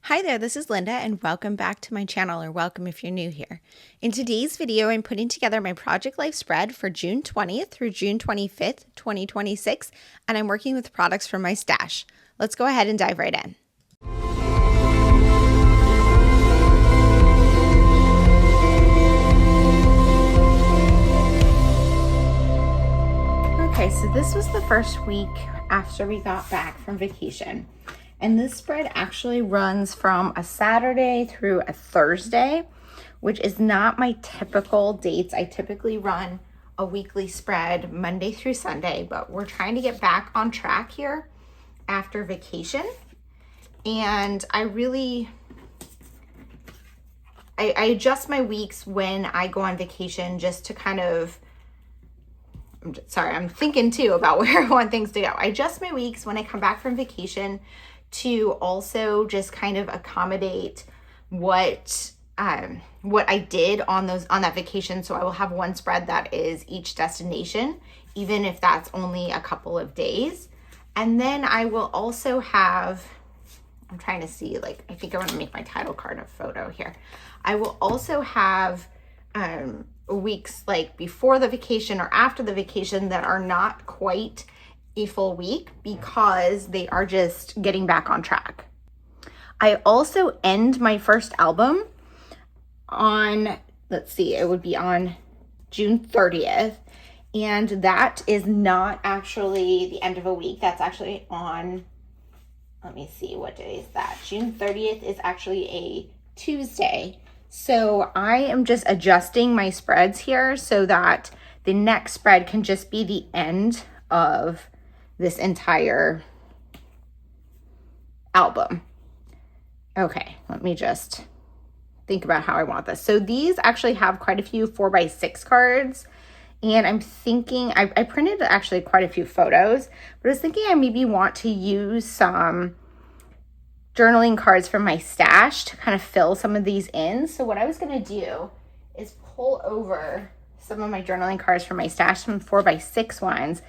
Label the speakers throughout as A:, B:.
A: Hi there, this is Linda and welcome back to my channel, or welcome if you're new here. In today's video, I'm putting together my Project Life spread for June 20th through June 25th, 2026, and I'm working with products from my stash. Let's go ahead and dive right in. Okay, so this was the first week after we got back from vacation. And this spread actually runs from a Saturday through a Thursday, which is not my typical dates. I typically run a weekly spread Monday through Sunday, but we're trying to get back on track here after vacation. And I adjust my weeks when I go on vacation just to kind of, I'm thinking too about where I want things to go. I adjust my weeks when I come back from vacation to also just kind of accommodate what I did on that vacation. So I will have one spread that is each destination, even if that's only a couple of days. And then I will also have, I'm trying to see, I think I want to make my title card a photo here. I will also have weeks like before the vacation or after the vacation that are not quite a full week because they are just getting back on track. I also end my first album on, it would be on June 30th. And that is not actually the end of a week. That's actually on, let me see, what day is that? June 30th is actually a Tuesday. So I am just adjusting my spreads here so that the next spread can just be the end of this entire album. Okay, let me just think about how I want this. So these actually have quite a few 4x6 cards. And I'm thinking, I printed actually quite a few photos, but I was thinking I maybe want to use some journaling cards from my stash to kind of fill some of these in. So what I was going to do is pull over some of my journaling cards from my stash, some 4x6 ones.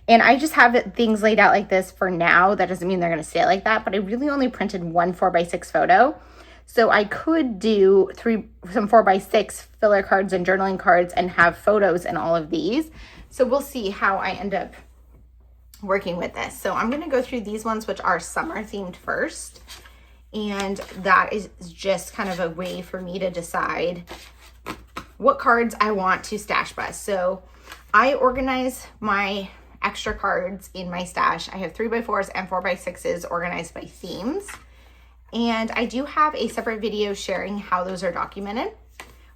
A: And I just have things laid out like this for now. That doesn't mean they're going to stay like that, but I really only printed one 4x6 photo. So I could do some 4x6 filler cards and journaling cards and have photos in all of these. So we'll see how I end up working with this. So I'm going to go through these ones, which are summer themed first. And that is just kind of a way for me to decide what cards I want to stash bust. So I organize my extra cards in my stash. I have 3x4s and 4x6s organized by themes. And I do have a separate video sharing how those are documented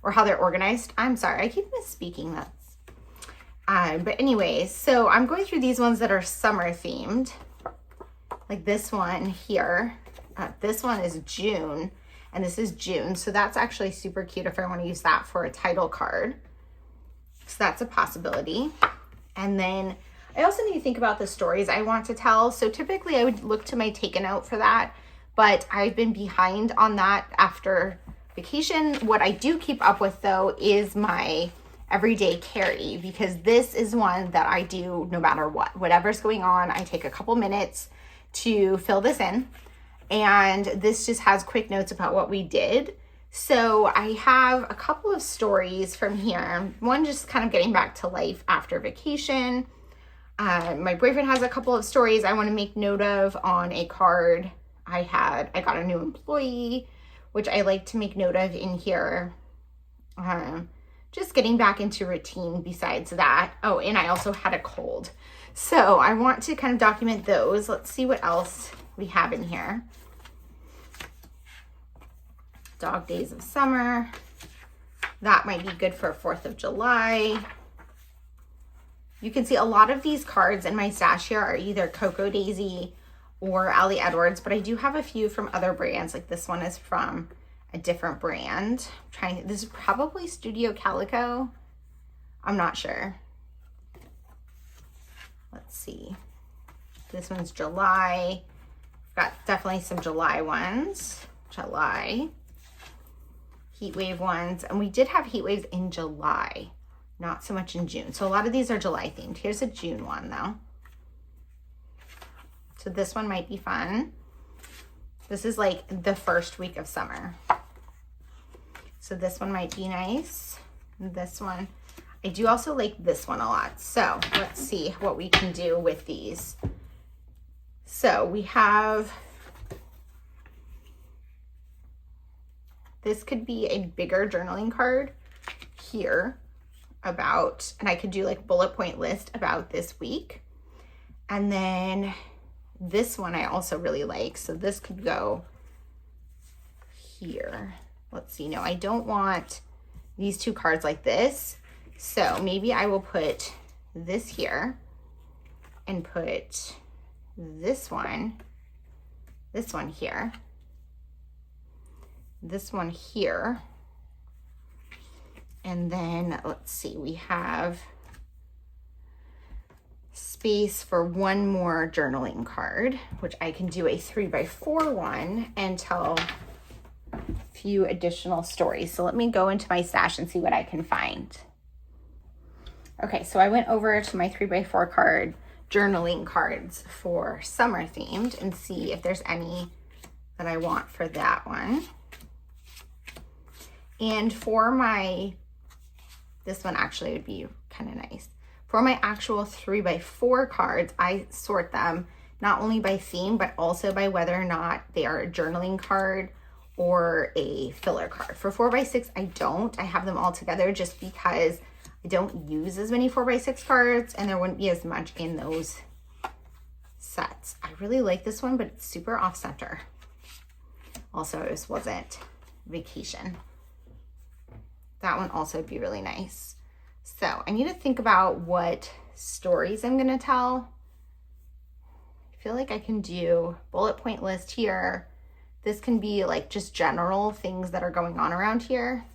A: or how they're organized. I'm sorry, I keep misspeaking that. But anyways, so I'm going through these ones that are summer themed, like this one here. This one is June, and this is June. So that's actually super cute if I want to use that for a title card. So that's a possibility. And then I also need to think about the stories I want to tell. So typically I would look to my take a note for that, but I've been behind on that after vacation. What I do keep up with though is my everyday carry, because this is one that I do no matter what. Whatever's going on, I take a couple minutes to fill this in. And this just has quick notes about what we did. So I have a couple of stories from here. One just kind of getting back to life after vacation. My boyfriend has a couple of stories I want to make note of on a card. I got a new employee, which I like to make note of in here. Just getting back into routine besides that. Oh, and I also had a cold. So I want to kind of document those. Let's see what else we have in here. Dog days of summer. That might be good for 4th of July. You can see a lot of these cards in my stash here are either Cocoa Daisy or Allie Edwards, but I do have a few from other brands. Like this one is from a different brand. This is probably Studio Calico. I'm not sure. Let's see. This one's July. Got definitely some July ones. July. Heat wave ones. And we did have heat waves in July, not so much in June. So a lot of these are July themed. Here's a June one though. So this one might be fun. This is like the first week of summer. So this one might be nice. This one. I do also like this one a lot. So let's see what we can do with these. So we have, this could be a bigger journaling card here about, and I could do like bullet point list about this week. And then this one I also really like. So this could go here. Let's see. No, I don't want these two cards like this. So maybe I will put this here and put this one here, this one here. And then let's see, we have space for one more journaling card, which I can do a 3x4 one and tell a few additional stories. So let me go into my stash and see what I can find. Okay, so I went over to my 3x4 card journaling cards for summer themed and see if there's any that I want for that one. And for my, this one actually would be kind of nice. For my actual 3x4 cards, I sort them not only by theme, but also by whether or not they are a journaling card or a filler card. For 4x6, I don't. I have them all together just because I don't use as many 4x6 cards and there wouldn't be as much in those sets. I really like this one, but it's super off center. Also, this wasn't vacation. That one also would be really nice. So I need to think about what stories I'm gonna tell. I feel like I can do bullet point list here. This can be like just general things that are going on around here.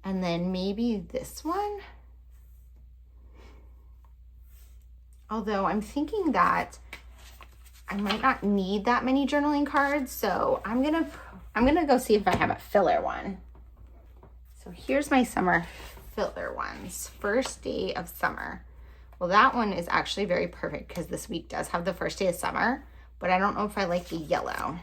A: And then maybe this one. Although I'm thinking that I might not need that many journaling cards, so I'm gonna go see if I have a filler one. So here's my summer filler ones. First day of summer. Well, that one is actually very perfect because this week does have the first day of summer, but I don't know if I like the yellow.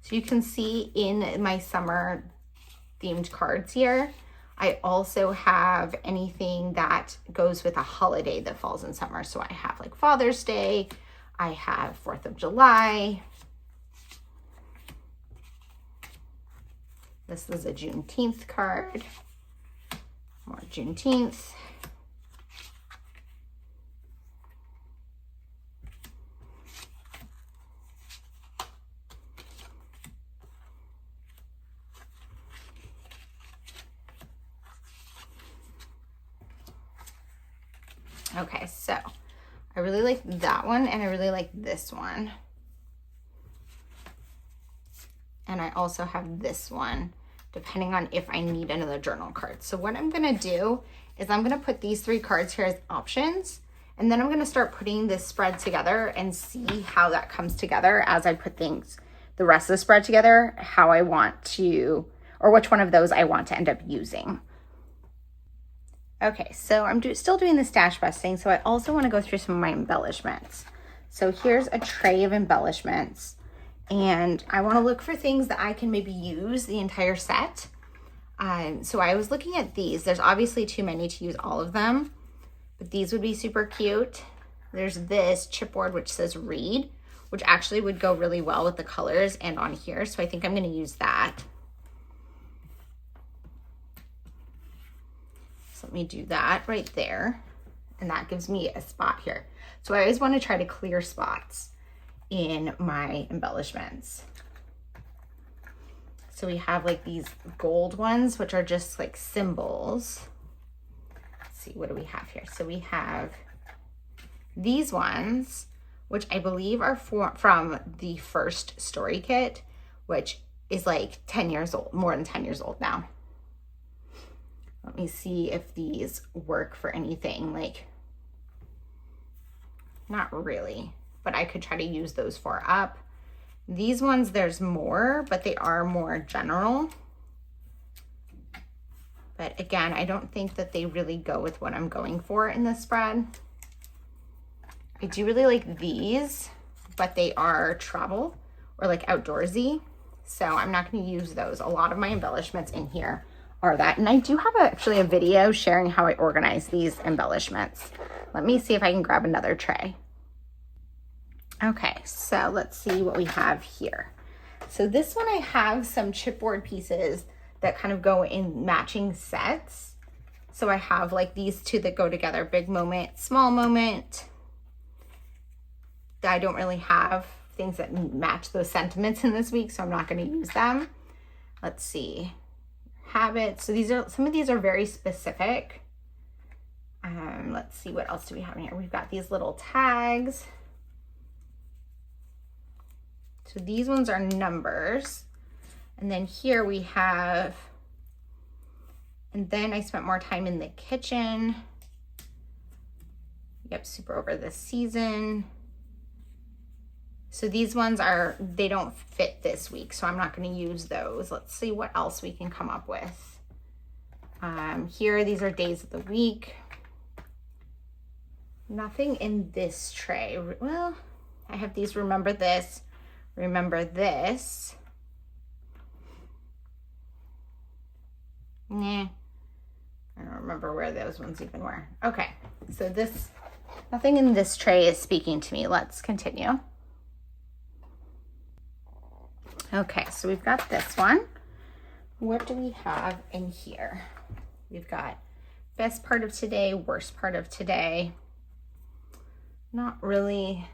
A: So you can see in my summer themed cards here, I also have anything that goes with a holiday that falls in summer. So I have like Father's Day, I have 4th of July. This is a Juneteenth card, more Juneteenth. Okay, so I really like that one and I really like this one. And I also have this one, depending on if I need another journal card. So what I'm gonna do is I'm gonna put these 3 cards here as options, and then I'm gonna start putting this spread together and see how that comes together as I put things, the rest of the spread together, how I want to, or which one of those I want to end up using. Okay, so I'm still doing the stash busting, so I also want to go through some of my embellishments. So here's a tray of embellishments, and I want to look for things that I can maybe use the entire set. So I was looking at these. There's obviously too many to use all of them, but these would be super cute. There's this chipboard which says read, which actually would go really well with the colors and on here, so I think I'm going to use that. Let me do that right there. And that gives me a spot here. So I always want to try to clear spots in my embellishments. So we have like these gold ones, which are just like symbols. Let's see, what do we have here? So we have these ones, which I believe are from the first story kit, which is like 10 years old, more than 10 years old now. Let me see if these work for anything, like, not really, but I could try to use those 4 up. These ones, there's more, but they are more general. But again, I don't think that they really go with what I'm going for in this spread. I do really like these, but they are travel or like outdoorsy. So I'm not going to use those. A lot of my embellishments in here are that. And I do have actually a video sharing how I organize these embellishments. Let me see if I can grab another tray. Okay, so let's see what we have here. So this one I have some chipboard pieces that kind of go in matching sets. So I have like these two that go together, big moment, small moment. I don't really have things that match those sentiments in this week, so I'm not going to use them. Let's see. Habits. So these are, some of these are very specific. Let's see, what else do we have in here? We've got these little tags. So these ones are numbers. And then here we have, and then I spent more time in the kitchen. Yep, super over the season. So these ones are, they don't fit this week, so I'm not going to use those. Let's see what else we can come up with. Here, these are days of the week. Nothing in this tray. Well, I have these remember this, remember this. Nah, I don't remember where those ones even were. Okay, so this, nothing in this tray is speaking to me. Let's continue. Okay, so we've got this one. What do we have in here? We've got best part of today, worst part of today. Not really.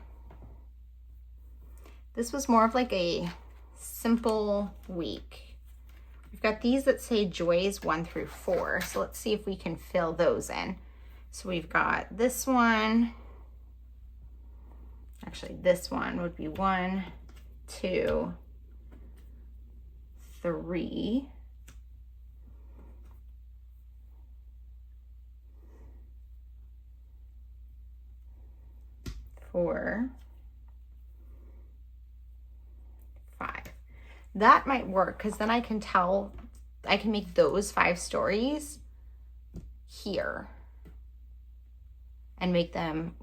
A: This was more of like a simple week. We've got these that say joys 1 through 4. So let's see if we can fill those in. So we've got this one. Actually, this one would be 1, 2, 3. 4, 5. That might work because then I can tell, I can make those 5 stories here and make them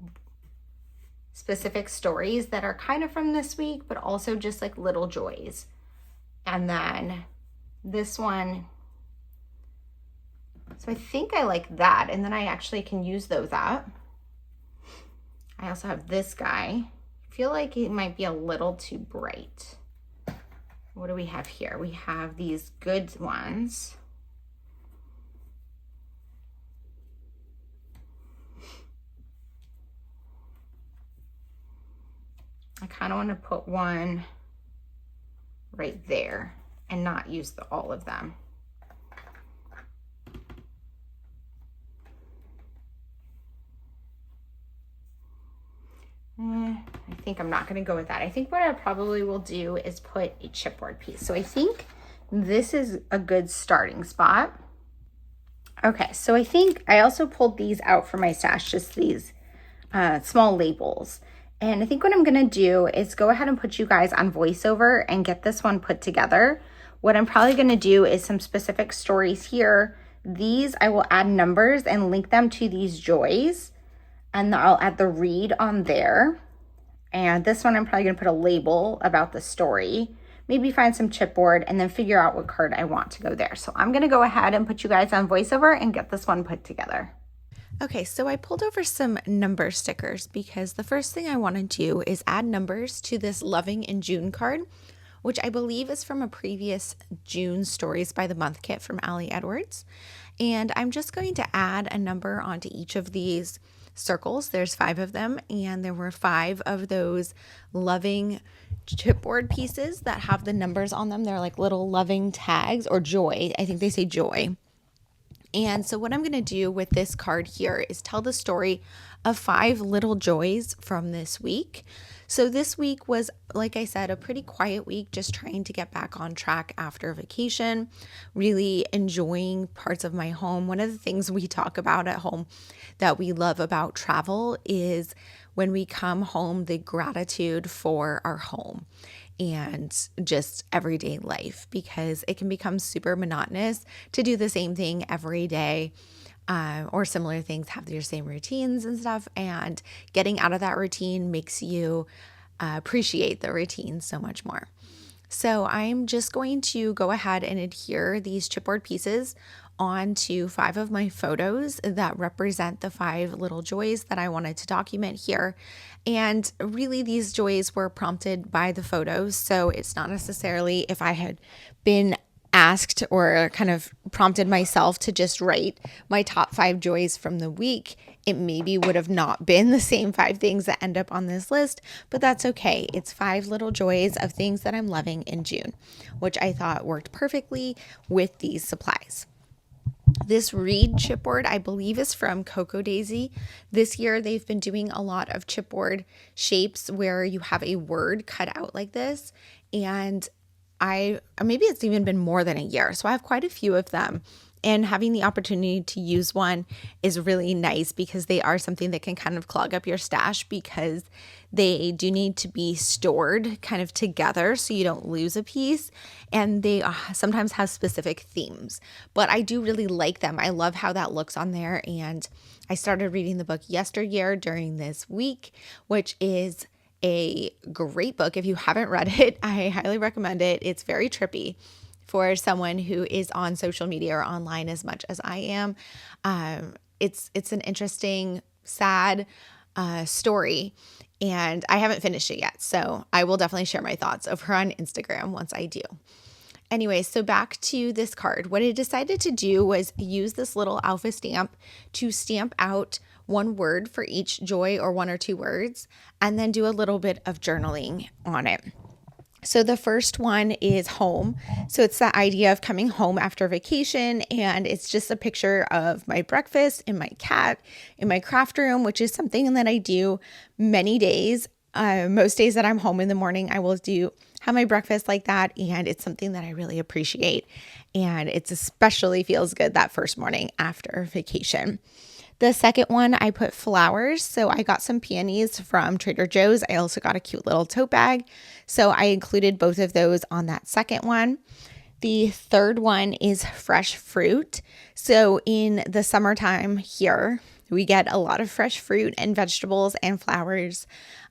A: specific stories that are kind of from this week, but also just like little joys. And then this one, so I think I like that. And then I actually can use those up. I also have this guy. I feel like it might be a little too bright. What do we have here? We have these good ones. I kind of want to put one right there and not use all of them. I think I'm not going to go with that. I think what I probably will do is put a chipboard piece. So I think this is a good starting spot. Okay, so I think I also pulled these out from my stash, just these small labels. And I think what I'm going to do is go ahead and put you guys on voiceover and get this one put together. What I'm probably going to do is some specific stories here. These I will add numbers and link them to these joys. And I'll add the read on there. And this one I'm probably going to put a label about the story. Maybe find some chipboard and then figure out what card I want to go there. So I'm going to go ahead and put you guys on voiceover and get this one put together. Okay, so I pulled over some number stickers because the first thing I want to do is add numbers to this Loving in June card, which I believe is from a previous June Stories by the Month kit from Allie Edwards. And I'm just going to add a number onto each of these circles. There's 5 of them, and there were 5 of those loving chipboard pieces that have the numbers on them. They're like little loving tags, or joy. I think they say joy. And so what I'm going to do with this card here is tell the story of 5 little joys from this week. So this week was, like I said, a pretty quiet week, just trying to get back on track after vacation, really enjoying parts of my home. One of the things we talk about at home that we love about travel is when we come home, the gratitude for our home.
B: and just everyday life, because it can become super monotonous to do the same thing every day. Or similar things, have your same routines and stuff. And getting out of that routine makes you appreciate the routine so much more. So I'm just going to go ahead and adhere these chipboard pieces onto 5 of my photos that represent the 5 little joys that I wanted to document here. And really, these joys were prompted by the photos. So it's not necessarily if I had been asked or kind of prompted myself to just write my top 5 joys from the week, it maybe would have not been the same 5 things that end up on this list, but that's okay. It's 5 little joys of things that I'm loving in June, which I thought worked perfectly with these supplies. This reed chipboard, I believe, is from Cocoa Daisy. This year, they've been doing a lot of chipboard shapes where you have a word cut out like this, and maybe it's even been more than a year. So I have quite a few of them, and having the opportunity to use one is really nice because they are something that can kind of clog up your stash, because they do need to be stored kind of together so you don't lose a piece. And they sometimes have specific themes, but I do really like them. I love how that looks on there. And I started reading the book Yesteryear during this week, which is a great book. If you haven't read it, I highly recommend it. It's very trippy for someone who is on social media or online as much as I am. It's an interesting, sad story, and I haven't finished it yet. So I will definitely share my thoughts over on Instagram once I do. Anyway, so back to this card. What I decided to do was use this little alpha stamp to stamp out one word for each joy, or 1 or 2 words, and then do a little bit of journaling on it. So the first one is home. So it's the idea of coming home after vacation, and it's just a picture of my breakfast and my cat in my craft room, which is something that I do many days. Most days that I'm home in the morning, I will have my breakfast like that, and it's something that I really appreciate. And it's especially feels good that first morning after vacation. The second one, I put flowers. So I got some peonies from Trader Joe's. I also got a cute little tote bag. So I included both of those on that second one. The third one is fresh fruit. So in the summertime here, we get a lot of fresh fruit and vegetables and flowers.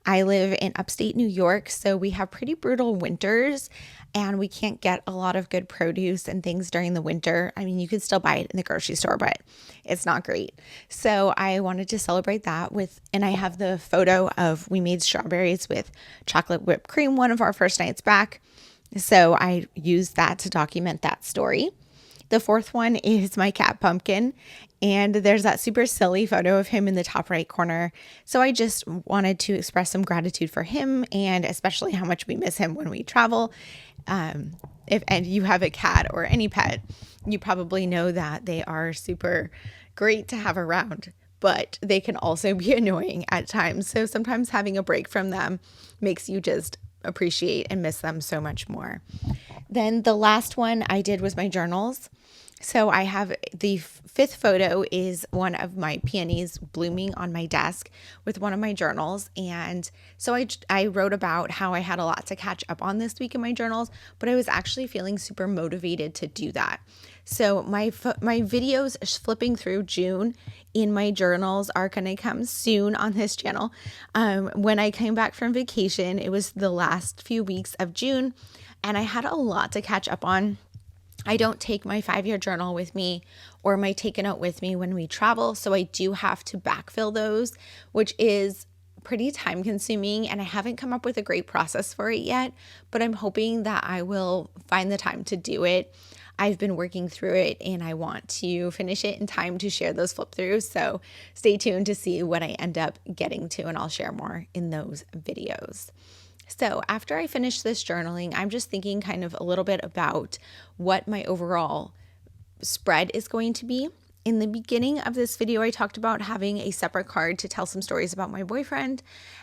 B: I live in upstate New York, so we have pretty brutal winters, and we can't get a lot of good produce and things during the winter. I mean, you can still buy it in the grocery store, but it's not great. So I wanted to celebrate that and I have the photo of we made strawberries with chocolate whipped cream one of our first nights back. So I used that to document that story. The fourth one is my cat Pumpkin, and there's that super silly photo of him in the top right corner. So I just wanted to express some gratitude for him, and especially how much we miss him when we travel. If you have a cat or any pet, you probably know that they are super great to have around, but they can also be annoying at times. So sometimes having a break from them makes you just appreciate and miss them so much more. Then the last one I did was my journals. So I have the fifth photo is one of my peonies blooming on my desk with one of my journals. And so I wrote about how I had a lot to catch up on this week in my journals, but I was actually feeling super motivated to do that. So my videos flipping through June in my journals are going to come soon on this channel. When I came back from vacation, it was the last few weeks of June, and I had a lot to catch up on. I don't take my 5-year journal with me or my take a note with me when we travel, so I do have to backfill those, which is pretty time consuming, and I haven't come up with a great process for it yet, but I'm hoping that I will find the time to do it. I've been working through it, and I want to finish it in time to share those flip throughs, so stay tuned to see what I end up getting to, and I'll share more in those videos. So after I finish this journaling, I'm just thinking kind of a little bit about what my overall spread is going to be. In the beginning of this video, I talked about having a separate card to tell some stories about my boyfriend.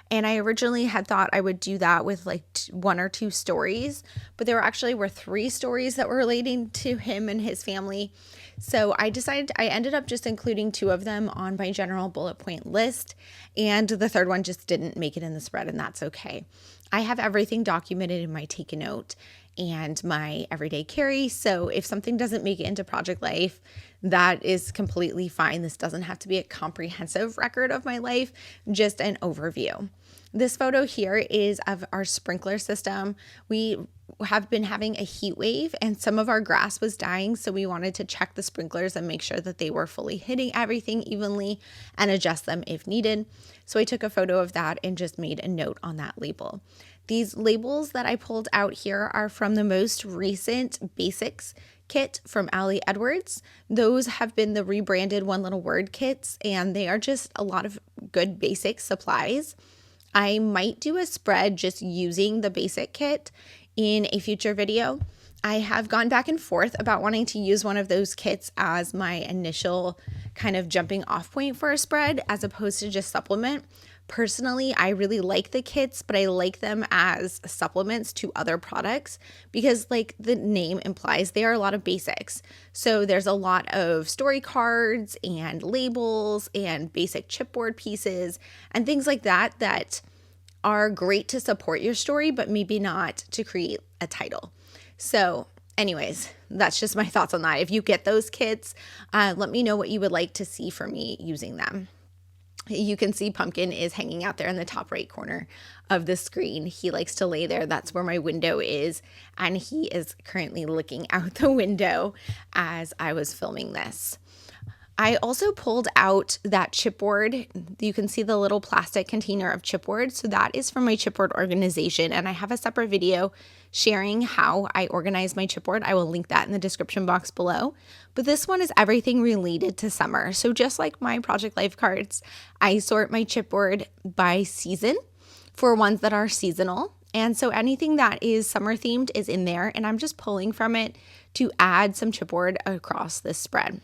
B: And I originally had thought I would do that with like 1 or 2 stories, but there were 3 stories that were relating to him and his family. So I ended up just including 2 of them on my general bullet point list, and the third one just didn't make it in the spread, and that's okay. I have everything documented in my take a note and my everyday carry. So if something doesn't make it into Project Life, that is completely fine. This doesn't have to be a comprehensive record of my life, just an overview. This photo here is of our sprinkler system. We have been having a heat wave and some of our grass was dying, so we wanted to check the sprinklers and make sure that they were fully hitting everything evenly and adjust them if needed. So I took a photo of that and just made a note on that label. These labels that I pulled out here are from the most recent basics kit from Allie Edwards. Those have been the rebranded One Little Word kits, and they are just a lot of good basic supplies. I might do a spread just using the basic kit in a future video. I have gone back and forth about wanting to use one of those kits as my initial kind of jumping off point for a spread as opposed to just supplement. Personally, I really like the kits, but I like them as supplements to other products because, like the name implies, they are a lot of basics. So there's a lot of story cards and labels and basic chipboard pieces and things like that that are great to support your story, but maybe not to create a title. So anyways, that's just my thoughts on that. If you get those kits, let me know what you would like to see for me using them. You can see Pumpkin is hanging out there in the top right corner of the screen. He likes to lay there. That's where my window is. And he is currently looking out the window as I was filming this. I also pulled out that chipboard. You can see the little plastic container of chipboard. So that is from my chipboard organization. And I have a separate video sharing how I organize my chipboard. I will link that in the description box below. But this one is everything related to summer. So just like my Project Life cards, I sort my chipboard by season for ones that are seasonal. And so anything that is summer themed is in there. And I'm just pulling from it to add some chipboard across this spread.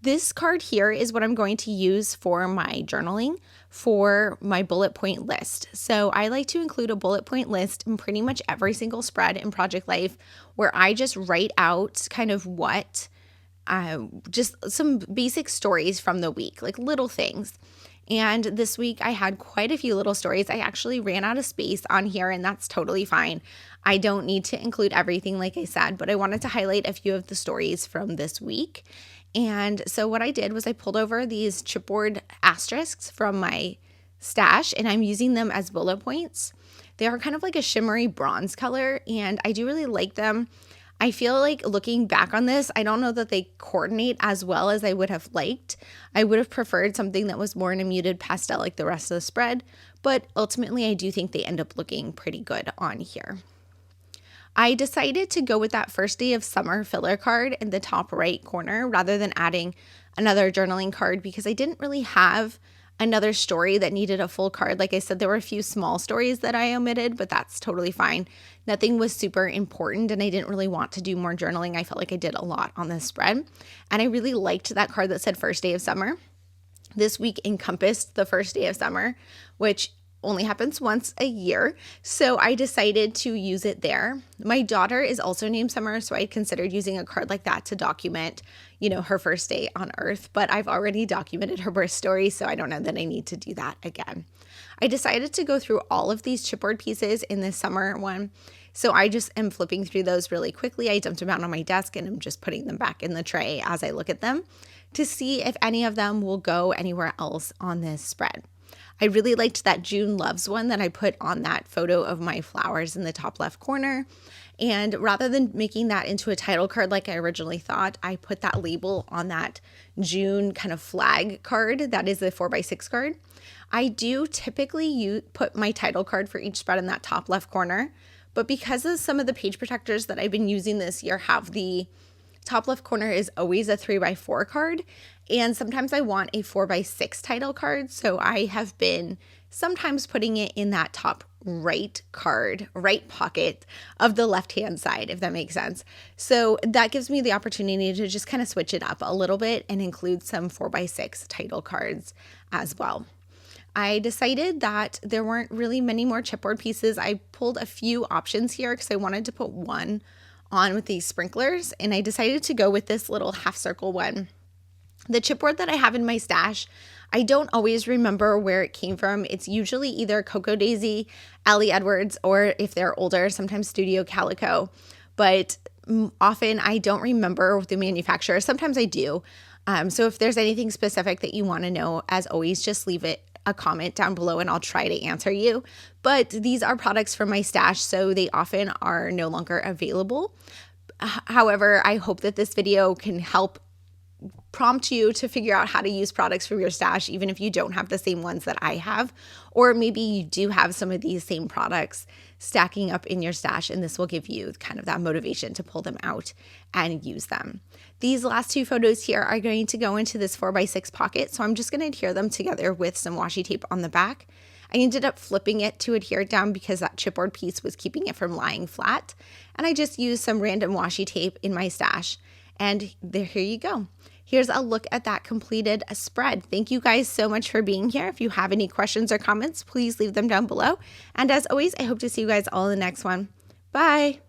B: This card here is what I'm going to use for my journaling for my bullet point list. So I like to include a bullet point list in pretty much every single spread in Project Life where I just write out kind of what, just some basic stories from the week, like little things. And this week I had quite a few little stories. I actually ran out of space on here, and that's totally fine. I don't need to include everything, like I said, but I wanted to highlight a few of the stories from this week. And so what I did was I pulled over these chipboard asterisks from my stash, and I'm using them as bullet points. They are kind of like a shimmery bronze color, and I do really like them. I feel like looking back on this, I don't know that they coordinate as well as I would have liked. I would have preferred something that was more in a muted pastel like the rest of the spread, but ultimately I do think they end up looking pretty good on here. I decided to go with that first day of summer filler card in the top right corner rather than adding another journaling card because I didn't really have another story that needed a full card. Like I said, there were a few small stories that I omitted, but that's totally fine. Nothing was super important and I didn't really want to do more journaling. I felt like I did a lot on this spread and I really liked that card that said first day of summer. This week encompassed the first day of summer, which only happens once a year. So I decided to use it there. My daughter is also named Summer, so I considered using a card like that to document, her first day on Earth, but I've already documented her birth story, so I don't know that I need to do that again. I decided to go through all of these chipboard pieces in this summer one. So I just am flipping through those really quickly. I dumped them out on my desk and I'm just putting them back in the tray as I look at them to see if any of them will go anywhere else on this spread. I really liked that June Loves one that I put on that photo of my flowers in the top left corner. And rather than making that into a title card like I originally thought, I put that label on that June kind of flag card. That is the 4x6 card. I do typically put my title card for each spread in that top left corner. But because of some of the page protectors that I've been using this year have the top left corner is always a 3x4 card. And sometimes I want a 4x6 title card. So I have been sometimes putting it in that top right card, right pocket of the left-hand side, if that makes sense. So that gives me the opportunity to just kind of switch it up a little bit and include some 4x6 title cards as well. I decided that there weren't really many more chipboard pieces. I pulled a few options here because I wanted to put one on with these sprinklers, and I decided to go with this little half circle one. The chipboard that I have in my stash, I don't always remember where it came from. It's usually either Cocoa Daisy, Ellie Edwards, or if they're older, sometimes Studio Calico. But often I don't remember the manufacturer. Sometimes I do. So if there's anything specific that you want to know, as always, just leave it a comment down below and I'll try to answer you. But these are products from my stash, so they often are no longer available. However, I hope that this video can help prompt you to figure out how to use products from your stash, even if you don't have the same ones that I have, or maybe you do have some of these same products stacking up in your stash, and this will give you kind of that motivation to pull them out and use them. These last two photos here are going to go into this 4x6 pocket, so I'm just going to adhere them together with some washi tape on the back. I ended up flipping it to adhere it down because that chipboard piece was keeping it from lying flat, and I just used some random washi tape in my stash, and here you go. Here's a look at that completed spread. Thank you guys so much for being here. If you have any questions or comments, please leave them down below. And as always, I hope to see you guys all in the next one. Bye.